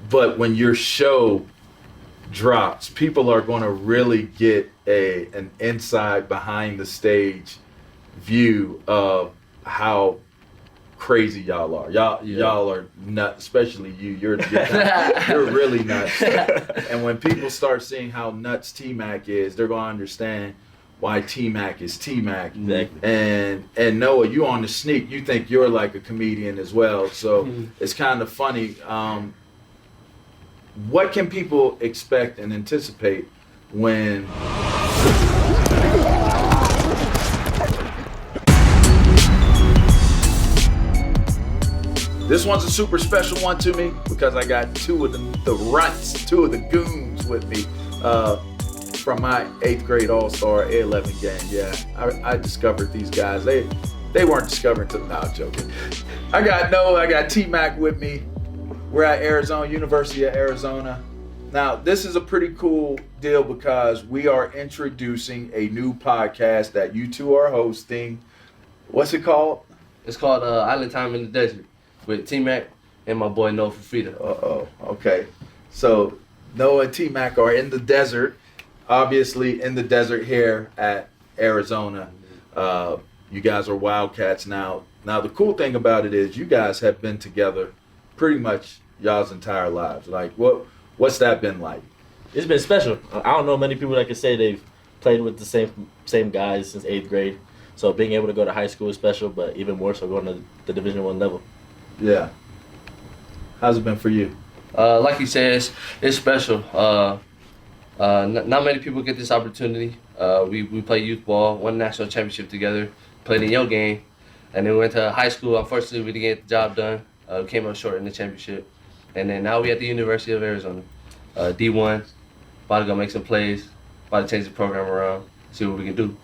but when your show drops, people are going to really get an inside behind the stage view of how crazy y'all are. Y'all are nuts, especially you. You're really nuts. And when people start seeing how nuts TMac is, they're going to understand why TMac is TMac. Exactly. And Noah, you on the sneak, you think you're like a comedian as well. So it's kind of funny. What can people expect and anticipate when this one's a super special one to me because I got two of the runts, two of the goons with me from my 8th grade All-Star A11 gang. Yeah, I discovered these guys. They weren't discovered until now. Joking. I got Noah, I got TMac with me. We're at Arizona, University of Arizona. Now, this is a pretty cool deal because we are introducing a new podcast that you two are hosting. What's it called? It's called Island Time in the Desert with TMac and my boy Noah from Frida. Okay. So Noah and TMac are in the desert, obviously in the desert here at Arizona. You guys are Wildcats now. Now, the cool thing about it is you guys have been together pretty much y'all's entire lives. Like, what's that been like? It's been special. I don't know many people that can say they've played with the same guys since 8th grade. So being able to go to high school is special, but even more so going to the Division I level. Yeah. How's it been for you? Like you said, it's special. Not many people get this opportunity. We played youth ball, won national championship together, played in your game, and then we went to high school. Unfortunately, we didn't get the job done. Came up short in the championship. And then now we at the University of Arizona. D1, about to go make some plays, about to change the program around, see what we can do.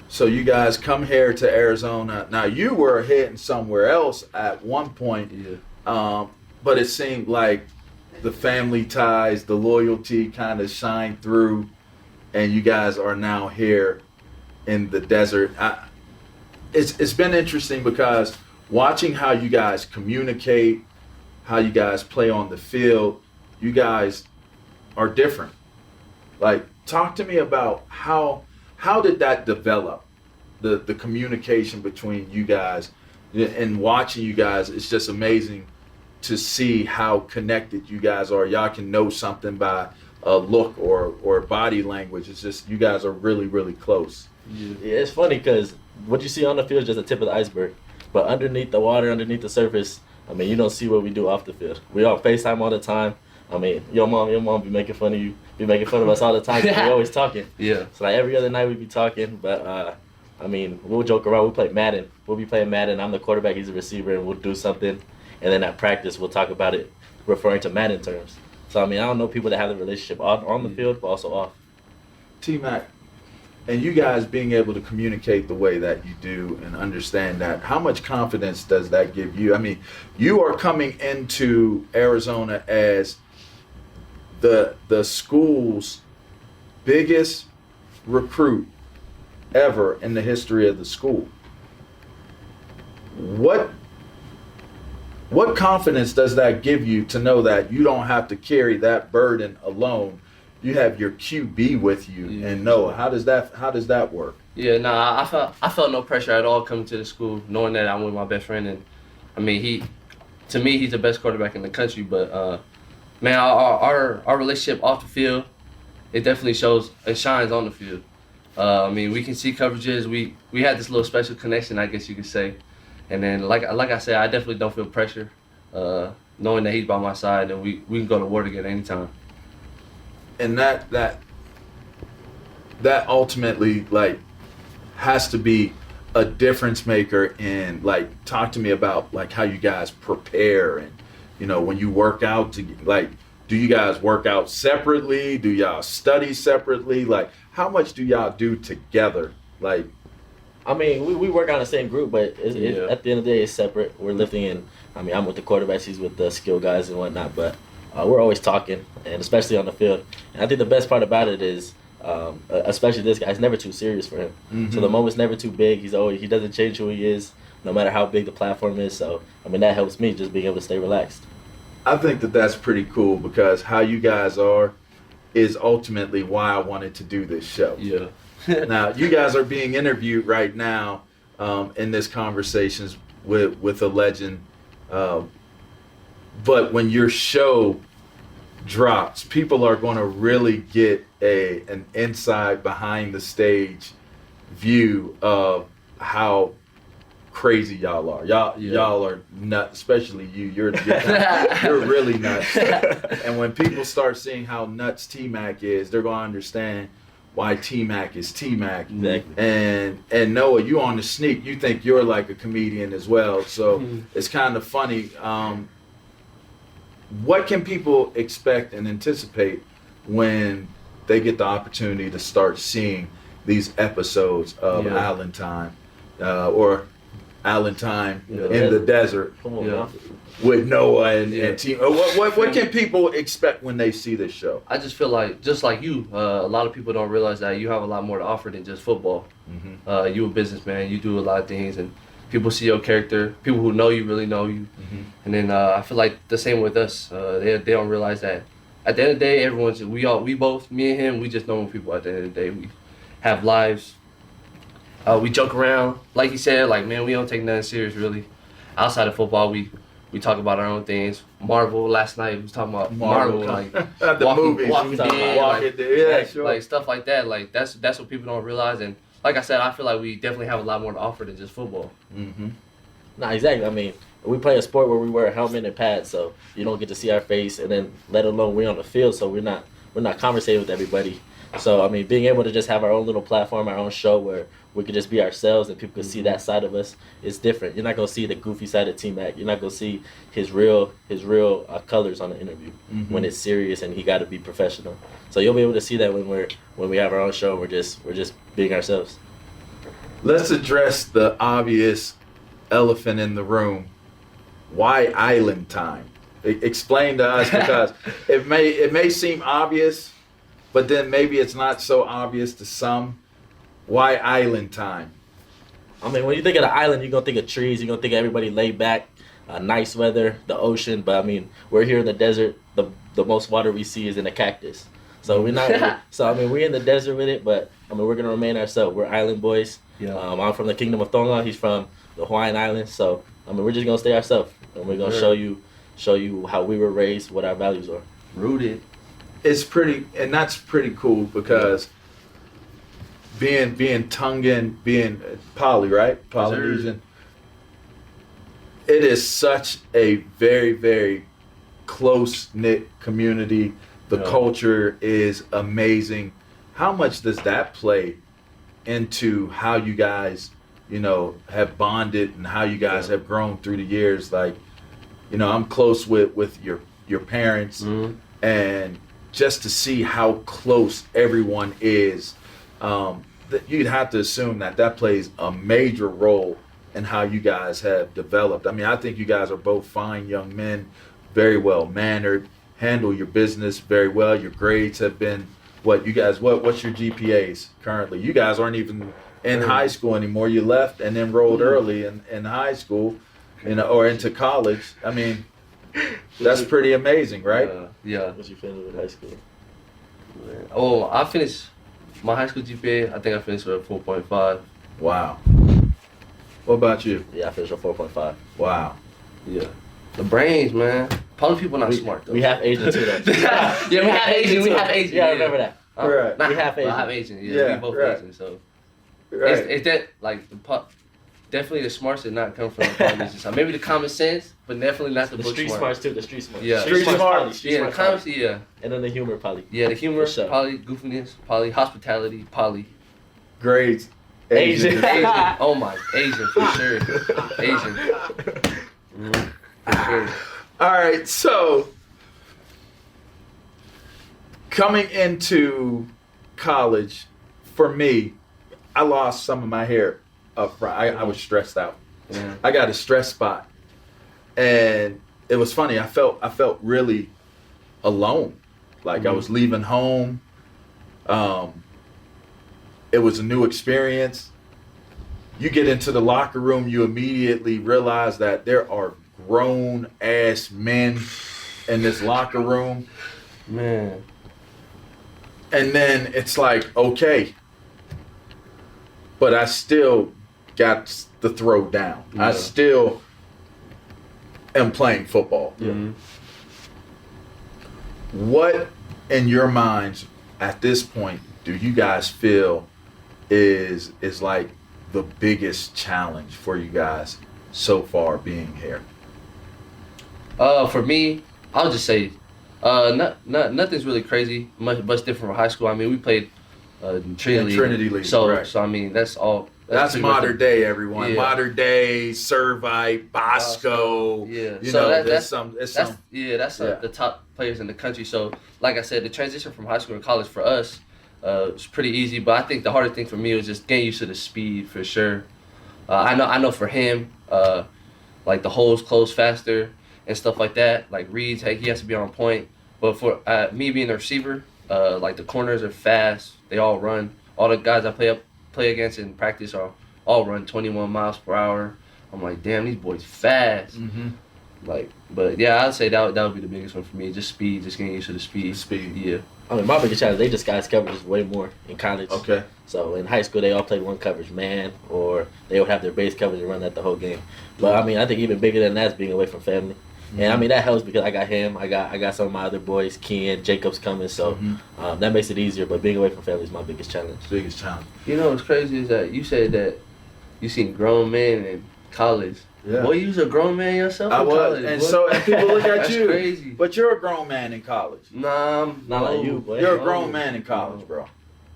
So you guys come here to Arizona. Now, you were hitting somewhere else at one point, but it seemed like the family ties, the loyalty kind of shined through, and you guys are now here in the desert. It's been interesting because watching how you guys communicate, how you guys play on the field, you guys are different. Like, talk to me about how did that develop, the communication between you guys, and watching you guys. It's just amazing to see how connected you guys are. Y'all can know something by a look or body language. It's just you guys are really, really close. Yeah, it's funny because what you see on the field is just the tip of the iceberg. But underneath the water, underneath the surface, I mean, you don't see what we do off the field. We on FaceTime all the time. I mean, your mom be making fun of you, be making fun of us all the time. We always talking. Yeah. So like every other night we be talking, but I mean, we'll joke around. We play Madden. We'll be playing Madden. I'm the quarterback. He's the receiver, and we'll do something. And then at practice, we'll talk about it, referring to Madden terms. So I mean, I don't know people that have the relationship on the field, but also off. TMac, and you guys being able to communicate the way that you do and understand that, how much confidence does that give you? I mean, you are coming into Arizona as the school's biggest recruit ever in the history of the school. What confidence does that give you to know that you don't have to carry that burden alone? You have your QB with you, and Noah, how does that work? Yeah, I felt no pressure at all coming to the school, knowing that I'm with my best friend, and I mean he's the best quarterback in the country. But man, our relationship off the field, it definitely shows. It shines on the field. I mean, we can see coverages. We had this little special connection, I guess you could say. And then like I said, I definitely don't feel pressure, knowing that he's by my side and we can go to war together anytime. And that ultimately like has to be a difference maker. In like, talk to me about like how you guys prepare, and when you work out to, like, do you guys work out separately? Do y'all study separately? Like, how much do y'all do together? Like, I mean, we work on the same group, but at the end of the day, it's separate. We're lifting, and I mean, I'm with the quarterbacks, he's with the skill guys and whatnot, but we're always talking, and especially on the field. And I think the best part about it is, especially this guy, it's never too serious for him. Mm-hmm. So the moment's never too big. He doesn't change who he is, no matter how big the platform is. So, I mean, that helps me just being able to stay relaxed. I think that that's pretty cool because how you guys are is ultimately why I wanted to do this show. Yeah. Now, you guys are being interviewed right now in this conversations with a legend. But when your show drops, people are going to really get an inside behind the stage view of how crazy y'all are. Y'all are nuts, especially you. You're really nuts. And when people start seeing how nuts TMac is, they're going to understand why TMac is TMac. Exactly. And Noah, you on the sneak, you think you're like a comedian as well. So it's kind of funny. What can people expect and anticipate when they get the opportunity to start seeing these episodes of Island Time or Island Time in the desert with Noah and team? What can people expect when they see this show? I just feel like, just like you, a lot of people don't realize that you have a lot more to offer than just football. You a businessman, you do a lot of things, and people see your character. People who know you really know you. And then I feel like the same with us. They don't realize that at the end of the day, we both, me and him, we just normal people at the end of the day. We have lives. We joke around. Like he said, like, man, we don't take nothing serious really. Outside of football, we talk about our own things. Marvel last night, we was talking about Marvel, like the movies. Walking Dead, yeah, sure. like stuff like that. Like that's what people don't realize. And like I said, I feel like we definitely have a lot more to offer than just football. Nah, exactly. I mean, we play a sport where we wear a helmet and pads, so you don't get to see our face, and then let alone we're on the field, so we're not conversating with everybody. So I mean, being able to just have our own little platform, our own show where we could just be ourselves and people can see that side of us is different. You're not gonna see the goofy side of TMac. You're not gonna see his real colors on the interview when it's serious and he got to be professional. So you'll be able to see that when we have our own show. And we're just being ourselves. Let's address the obvious elephant in the room. Why Island Time? Explain to us, because it may seem obvious, but then maybe it's not so obvious to some. Why Island Time? I mean, when you think of the island, you're going to think of trees. You're going to think of everybody laid back, nice weather, the ocean. But, I mean, we're here in the desert. The most water we see is in a cactus. So, we're not. So, I mean, we're in the desert with it. But, I mean, we're going to remain ourselves. We're island boys. Yeah. I'm from the Kingdom of Tonga. He's from the Hawaiian Islands. So, I mean, we're just going to stay ourselves. And we're going to show you how we were raised, what our values are. Rooted. It's pretty, and that's pretty cool because being Tongan, being Poly, right? Polynesian. It is such a very, very close-knit community. The culture is amazing. How much does that play into how you guys, have bonded and how you guys have grown through the years? Like, I'm close with your parents, and just to see how close everyone is, you'd have to assume that plays a major role in how you guys have developed. I mean, I think you guys are both fine young men, very well mannered, handle your business very well. Your grades have been what's your GPAs currently? You guys aren't even in high school anymore. You left and enrolled early in high school, or into college. I mean, that's pretty amazing, right? Yeah. What you finished with high school? Oh, I finished my high school GPA. I think I finished with a 4.5. Wow. What about you? Yeah, I finished with 4.5. Wow. Yeah. The brains, man. Probably people not smart though. We have Asian too, though. We have Asian. Yeah, I remember that. Right. We have Asian. I have Asian. Yeah, we both Asian. So it's that like definitely the smarts did not come from the Polynesian side. Maybe the common sense, but definitely not the book street smarts too. The street smarts. Yeah. Street smarts. The common, yeah. And then the humor, probably. Yeah, the humor, poly, goofiness, poly, hospitality, poly. Grades. Asian. Oh my, Asian for sure. Asian. For sure. All right, so coming into college, for me, I lost some of my hair up front. I was stressed out. Yeah. I got a stress spot, and it was funny. I felt really alone, like I was leaving home. It was a new experience. You get into the locker room, you immediately realize that there are grown ass men in this locker room, Man. and then it's like, okay, but I still got the throw down. Yeah. I still am playing football. Mm-hmm. What in your minds at this point do you guys feel is like the biggest challenge for you guys so far being here? For me, I'll just say, nothing's really crazy, much different from high school. I mean, we played Trinity League. So right. I mean, that's all. That's modern day, everyone. Yeah. Modern day, Servite, Bosco. Yeah. You So know, that's Yeah. the top players in the country. So, like I said, the transition from high school to college for us was pretty easy. But I think the hardest thing for me was just getting used to the speed for sure. I know for him, like the holes close faster and stuff like that. Like reads, hey, he has to be on point. But for me being a receiver, like the corners are fast. They all run. All the guys I play against in practice are all run 21 miles per hour. I'm like, damn, these boys fast. Mm-hmm. Like, but yeah, I'd say that would be the biggest one for me. Just speed, just getting used to the speed. Yeah. I mean, my biggest challenge, they disguise coverages way more in college. Okay. So in high school, they all played one coverage man, or they would have their base coverage and run that the whole game. But I mean, I think even bigger than that is being away from family. Mm-hmm. And I mean, that helps because I got him, I got some of my other boys, Ken, Jacob's coming, so that makes it easier. But being away from family is my biggest challenge. Biggest challenge. You know what's crazy is that you said that you seen grown men in college. Yeah. Boy, you was a grown man yourself I in was, college. and boy. and people look at That's you. crazy. But you're a grown man in college. Nah, I'm Not like you, boy. You're a grown man in college, bro.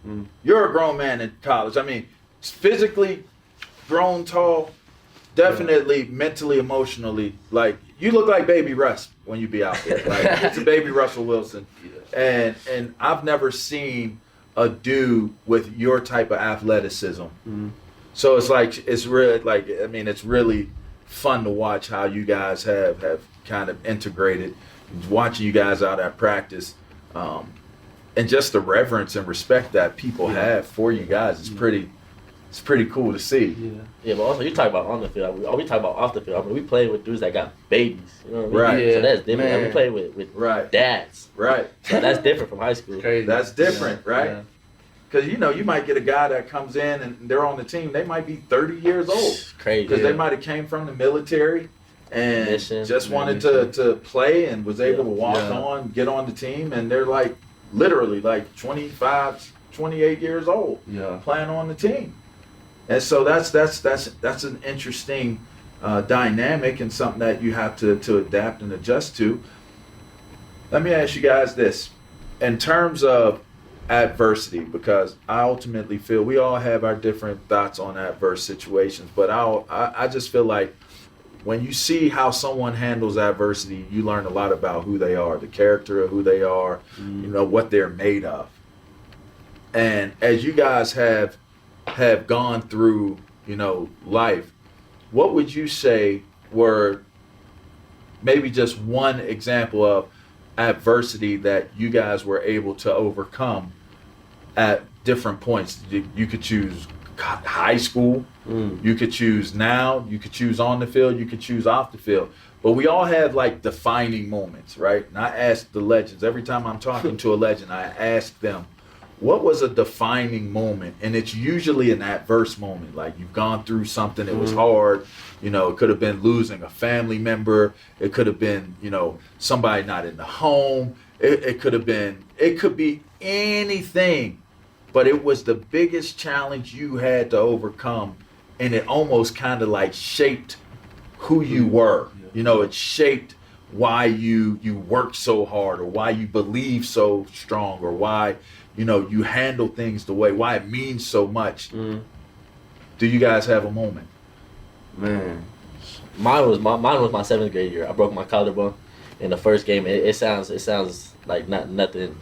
Mm. You're a grown man in college. I mean, physically grown, tall, definitely mentally, emotionally. Like, you look like Baby Russ when you be out there. Like, it's a baby Russell Wilson. Yeah. And I've never seen a dude with your type of athleticism. Mm. So it's like, it's really, like, I mean, it's really fun to watch how you guys have kind of integrated, watching you guys out at practice, and just the reverence and respect that people have for you guys is pretty cool to see. Yeah. Yeah, but also you talk about on the field. We talk about off the field. I mean, we play with dudes that got babies. You know what I mean? Right. Yeah, So that's different. man. We play with Right. dads. Right. So that's different from high school. Crazy. That's different, right? Yeah. Because, you know, you might get a guy that comes in and they're on the team. They might be 30 years old. It's crazy. Because they might have came from the military and Mission. just wanted to play and was able to walk Yeah. on, get on the team. And they're like literally like 25, 28 years old Yeah. playing on the team. And so that's an interesting dynamic and something that you have to adapt and adjust to. Let me ask you guys this. In terms of adversity, because I ultimately feel we all have our different thoughts on adverse situations, but I just feel like when you see how someone handles adversity, you learn a lot about who they are, the character of who they are, you know, what they're made of. And as you guys have gone through, you know, life, what would you say were maybe just one example of adversity that you guys were able to overcome at different points? You could choose high school, you could choose now, you could choose on the field, you could choose off the field. But we all have like defining moments, right? And I ask the legends, every time I'm talking to a legend, I ask them, what was a defining moment? And it's usually an adverse moment. Like you've gone through something, it was hard. You know, it could have been losing a family member. It could have been, you know, somebody not in the home. It could be anything. But it was the biggest challenge you had to overcome. And it almost kind of like shaped who you were. You know, it shaped why you worked so hard, or why you believe so strong, or why, you know, you handle things the way, why it means so much. Do you guys have a moment? Man. Mine was my 7th grade year. I broke my collarbone in the first game. It sounds like nothing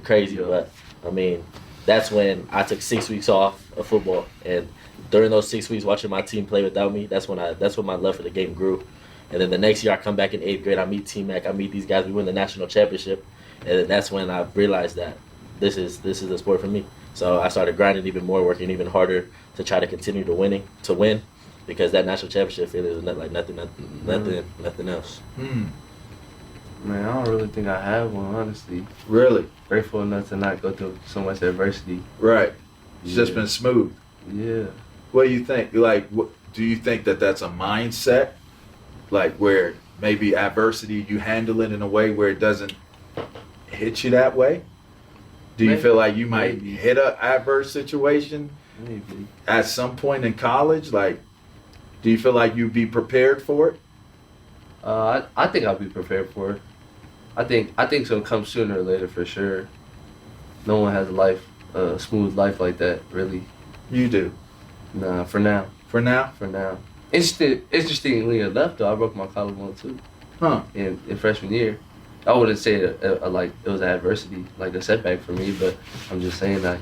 crazy, but I mean, that's when I took 6 weeks off of football, and during those 6 weeks watching my team play without me, that's when my love for the game grew. And then the next year I come back in 8th grade, I meet TMac, I meet these guys, we win the national championship, and then that's when I realized that this is the sport for me. So I started grinding even more, working even harder to try to continue to win, because that national championship feeling is like nothing else. Man, I don't really think I have one, honestly. Really? Grateful enough to not go through so much adversity. Right. It's Yeah. just been smooth. Yeah. What do you think? Like, do you think that that's a mindset? Like, where maybe adversity, you handle it in a way where it doesn't hit you that way? Do you Maybe. feel like you might Maybe. hit a adverse situation Maybe. at some point in college? Like, do you feel like you'd be prepared for it? I think I'll be prepared for it. I think it's gonna come sooner or later for sure. No one has a smooth life like that, really. You do. Nah, for now. For now? For now. Interestingly enough, though, I broke my collarbone too Huh. in freshman year. I wouldn't say like it was an adversity, like a setback for me, but I'm just saying like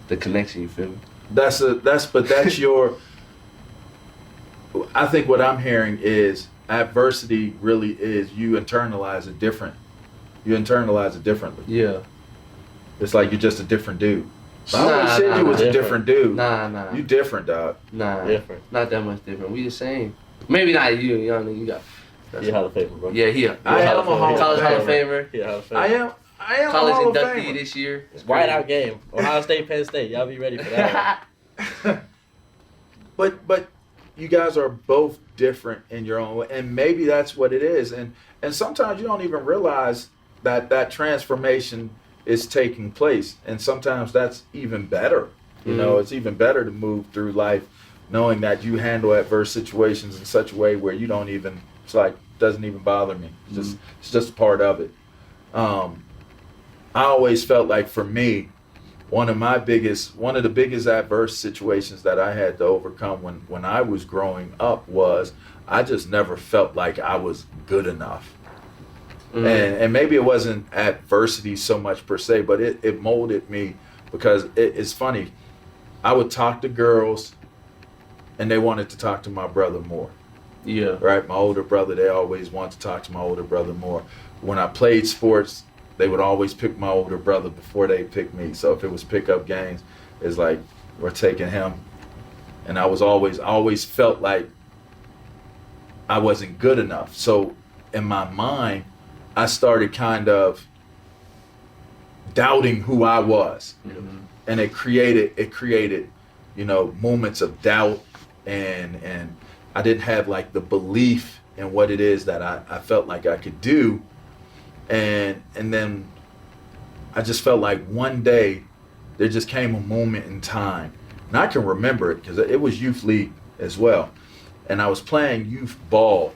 the connection. You feel me? That's your. I think what I'm hearing is adversity really is you internalize it different. You internalize it differently. Yeah. It's like you're just a different dude. I Nah, always said you was a different dude. Nah. You different, dog. Nah. Different. Not that much different. We the same. Maybe not you, young nigga. You got. He Hall of Famer, bro. Yeah, here. I am a Hall of College Hall of Famer. Famer. He Hall of Famer. I am a College Hall of inductee Famer. this year. It's White crazy. out game. Ohio State, Penn State. Y'all be ready for that But you guys are both different in your own way, and maybe that's what it is. And sometimes you don't even realize that transformation is taking place, and sometimes that's even better. You know, it's even better to move through life knowing that you handle adverse situations in such a way where you don't even. It's like doesn't even bother me. It's just a part of it. I always felt like for me, one of the biggest adverse situations that I had to overcome when I was growing up was I just never felt like I was good enough. And maybe it wasn't adversity so much per se, but it molded me because it's funny. I would talk to girls and they wanted to talk to my brother more. Yeah. Right? My older brother, they always wanted to talk to my older brother more. When I played sports, they would always pick my older brother before they picked me. So if it was pickup games, it's like we're taking him. And I always felt like I wasn't good enough. So in my mind, I started kind of doubting who I was. And it created, moments of doubt and I didn't have like the belief in what it is that I felt like I could do. And then I just felt like one day there just came a moment in time, and I can remember it because it was youth league as well, and I was playing youth ball,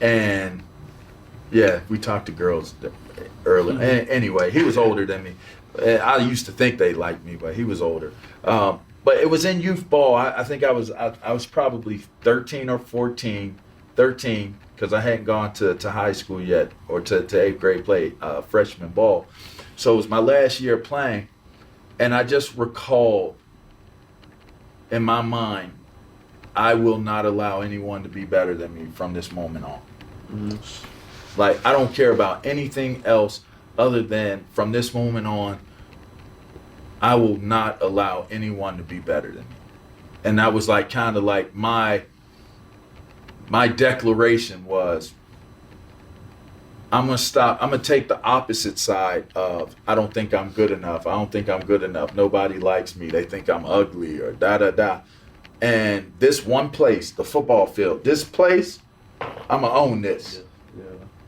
and yeah, we talked to girls earlier. Anyway, he was older than me. I used to think they liked me, but he was older. But it was in youth ball. I think I was probably 13 or 14, 13. Because I hadn't gone to high school yet or to 8th grade play freshman ball. So it was my last year playing. And I just recalled in my mind, I will not allow anyone to be better than me from this moment on. Like, I don't care about anything else other than from this moment on, I will not allow anyone to be better than me. And that was like kind of like my declaration was, I'm going to take the opposite side of, I don't think I'm good enough. I don't think I'm good enough. Nobody likes me. They think I'm ugly or da-da-da. And this one place, the football field, this place, I'm going to own this.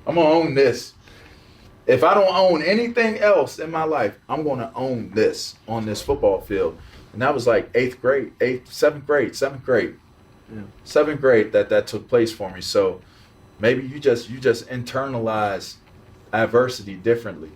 I'm going to own this. If I don't own anything else in my life, I'm going to own this on this football field. And that was like 7th grade. Yeah. 7th grade that took place for me. So maybe you just internalize adversity differently.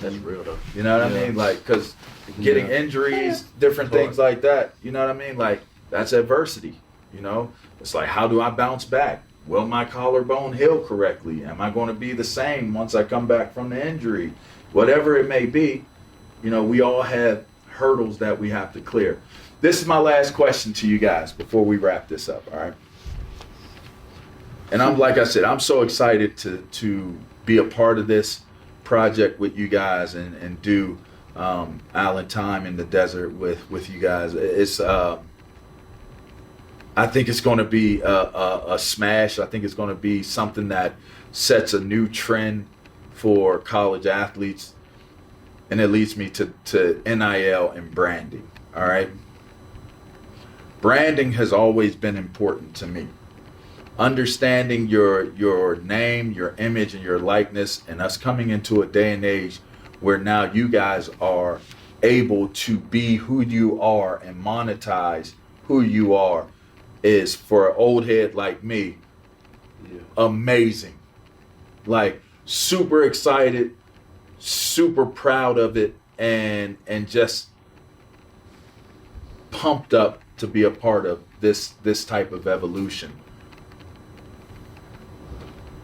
That's real though. You know what I mean? Like, because getting injuries, different things like that. You know what I mean? Like, that's adversity. It's like, how do I bounce back? Will my collarbone heal correctly? Am I going to be the same once I come back from the injury? Whatever it may be, we all have hurdles that we have to clear. This is my last question to you guys before we wrap this up, all right? And like I said, I'm so excited to be a part of this project with you guys and do Island Time in the Desert with you guys. It's I I think it's going to be a smash. I think it's going to be something that sets a new trend for college athletes, and it leads me to NIL and branding. All right. Branding has always been important to me. Understanding your name, your image, and your likeness, and us coming into a day and age where now you guys are able to be who you are and monetize who you are is, for an old head like me, amazing. Like, super excited, super proud of it, and just pumped up to be a part of this type of evolution.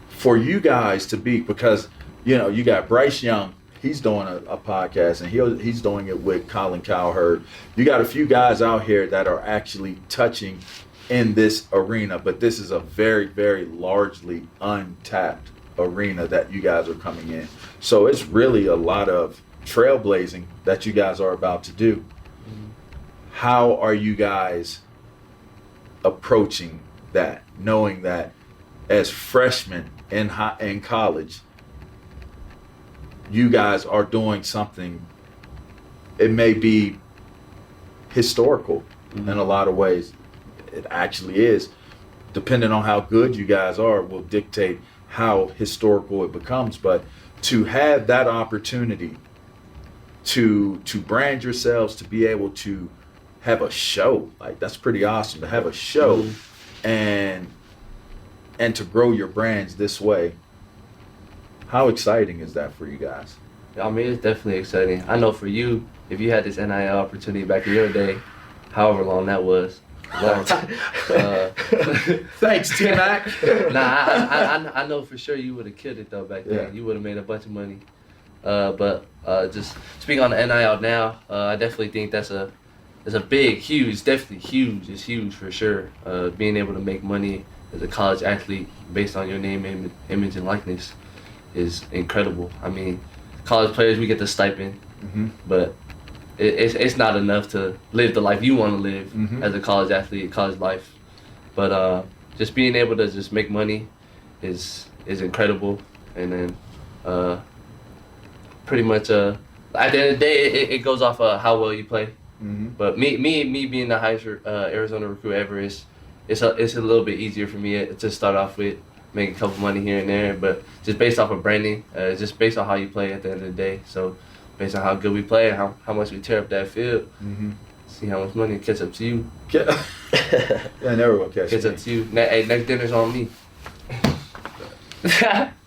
For you guys to be, because you got Bryce Young, he's doing a podcast, and he's doing it with Colin Cowherd. You got a few guys out here that are actually touching in this arena, but this is a very, very largely untapped arena that you guys are coming in. So it's really a lot of trailblazing that you guys are about to do. How are you guys approaching that, knowing that as freshmen in college, you guys are doing something, it may be historical in a lot of ways. It actually is. Depending on how good you guys are will dictate how historical it becomes. But to have that opportunity to brand yourselves, to be able to have a show, like, that's pretty awesome to have a show and to grow your brands this way. How exciting is that for you guys? I mean, it's definitely exciting. I know for you, if you had this NIL opportunity back in your day, however long that was, long time. Thanks, TMac. I know for sure you would have killed it though back then. Yeah. You would have made a bunch of money. But just speaking on the NIL now, I definitely think it's a big, huge, definitely huge. It's huge for sure. Being able to make money as a college athlete based on your name, image, and likeness is incredible. I mean, college players, we get the stipend, but it's not enough to live the life you want to live as a college athlete, college life. But just being able to just make money is incredible. And then pretty much at the end of the day, it goes off how well you play. But me being the highest Arizona recruit ever, it's a little bit easier for me to start off with, make a couple money here and there, but just based off of branding, just based on how you play at the end of the day. So based on how good we play and how much we tear up that field, see how much money catch up to you. Yeah, never will catch up to you. Hey, next dinner's on me.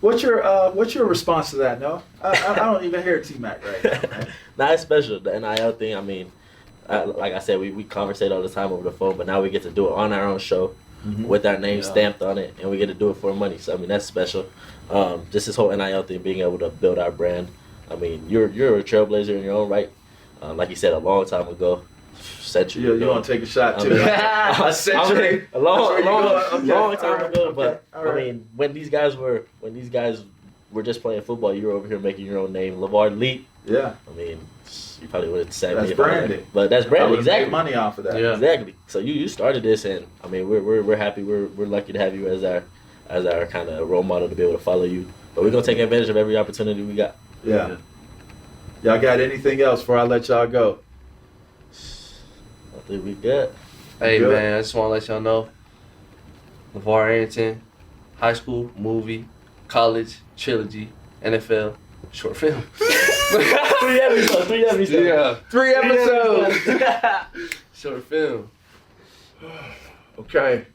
What's your response to that, Noah? I don't even hear T-Mac right now, man. Nah, it's special. The NIL thing, I mean, like I said, we conversate all the time over the phone, but now we get to do it on our own show with our name stamped on it, and we get to do it for money. So, I mean, that's special. Just this whole NIL thing, being able to build our brand. I mean, you're a trailblazer in your own right. Like you said, a long time ago. Century ago. You want to take a shot too? A century? I mean, a long time ago. Okay. But Right. I mean, when these guys were just playing football, you were over here making your own name, LeVar Leet. Yeah. I mean, you probably would have said That's branding. But that's branding, exactly. Make money off of that. Yeah. Exactly. So you started this, and I mean, we're happy. We're lucky to have you as our kind of role model to be able to follow you. But we're gonna take advantage of every opportunity we got. Yeah. Y'all got anything else before I let y'all go? I think we good. Hey Good. man, I just want to let y'all know, LeVar Arrington, high school, movie, college, trilogy, NFL, short film. 3 episodes. Yeah. 3 episodes. Short film. Okay.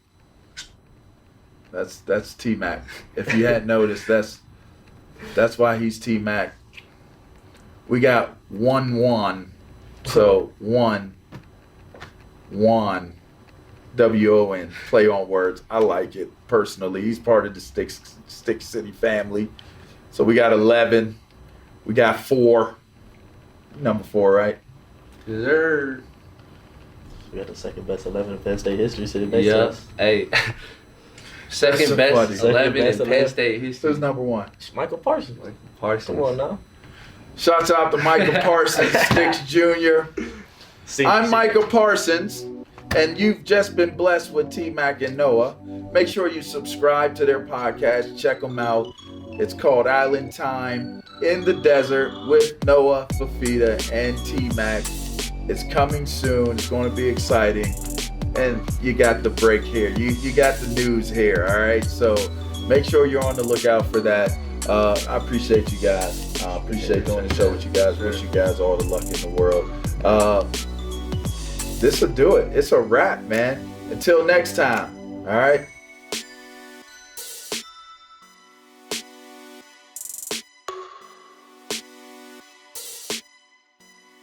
That's T-Mac. If you hadn't noticed, that's why he's T-Mac. We got 1-1. So 1 WON, play on words. I like it personally. He's part of the Stick City family. So we got 11. We got 4. Number 4, right? Dessert. We got the second best 11 in Penn State history, so it makes Yeah. sense. Hey. Second That's best funny. 11 in Second best Penn 11. State history. Who's number 1? Michael Parsons. Parsons. Come on now. Shouts out to Michael Parsons, Sticks Jr. I'm Michael Parsons, and you've just been blessed with TMac and Noah, make sure you subscribe to their podcast. Check them out. It's called Island Time in the Desert with Noah, Fafita, and TMac. It's coming soon. It's going to be exciting. And you got the break here. You got the news here, all right? So make sure you're on the lookout for that. I appreciate you guys. I appreciate doing the show with you guys. Wish you guys all the luck in the world. This will do it. It's a wrap, man. Until next time, all right?